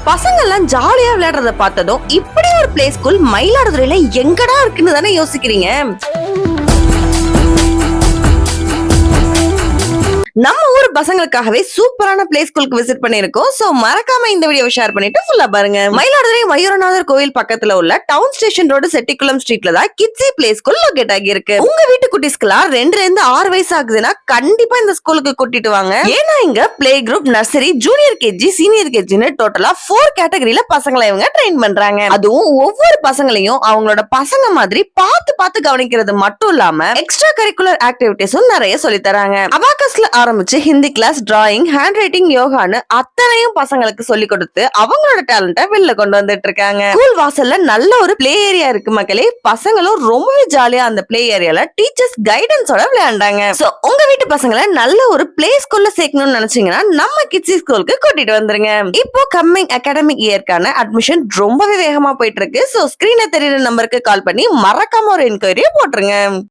பசங்க எல்லாம் ஜாலியா விளையாடுறத பார்த்ததும் இப்படி ஒரு பிளே ஸ்கூல் மயிலாடுதுறையில எங்கடா இருக்குன்னு தானே யோசிக்கிறீங்க. நம்ம ஊர் பசங்களுக்காகவே சூப்பரான பிளே ஸ்கூலுக்கு விசிட் பண்ணிருக்கோம். சோ மறக்காம இந்த வீடியோவை ஷேர் பண்ணிட்டு ஃபுல்லா பாருங்க. மயிலாடுதுறை மயூரநாதர் கோவில் பக்கத்துல உள்ள டவுன் ஸ்டேஷன் ரோடு செட்டிக்குளம் ஸ்ட்ரீட்ல தான் கிட்ஸி பிளே ஸ்கூல் லொகேட் ஆகி இருக்கு. உங்க வீட்டு குட்டிஸ்க்குலாம் 2 ல இருந்து 6 வயசு ஆகுதுன்னா கண்டிப்பா இந்த ஸ்கூலுக்கு கூட்டிட்டு வாங்க. ஏன்னா இங்க play group, nursery, junior KG, senior கேஜின்னு டோட்டலா 4 கேட்டகரியில பசங்களை இவங்க ட்ரெயின் பண்றாங்க. அதுவும் ஒவ்வொரு பசங்களையும் அவங்களோட பசங்க மாதிரி பார்த்து பார்த்து கவனிக்கிறது மட்டும் இல்லாம எக்ஸ்ட்ரா கரிக்குலர் ஆக்டிவிட்டிஸும் நிறைய சொல்லி தராங்க. அபாகஸ்ல ஆரம்பிச்சு Hindi class, drawing, handwriting, யோகான்னு அத்தனையும் பசங்களுக்கு சொல்லி கொடுத்து அவங்களோட டேலண்ட வெளில கொண்டு வந்துட்டு இருக்காங்க. ஸ்கூல் வாசல்ல நல்ல ஒரு பிளே ஏரியா இருக்கு மக்களே. பசங்களும் ரொம்பவே ஜாலியா அந்த பிளே ஏரியால டீச்சர்ஸ் கைடன்ஸோட விளையாண்டாங்க. சோ உங்க வீட்டு பசங்களை நல்ல ஒரு பிளே ஸ்கூல்ல சேர்க்கணும்னு நினைச்சீங்கன்னா நம்ம கிட்ஸி ஸ்கூலுக்கு கூட்டிட்டு வந்துருங்க. இப்போ கம்மிங் அகாடமிக் இயர்க்கான அட்மிஷன் ரொம்பவே வேகமா போயிட்டு இருக்கு. சோ ஸ்கிரீன்ல தெரியுற நம்பருக்கு கால் பண்ணி மறக்காம ஒரு என்கொயரியை போட்டுருங்க.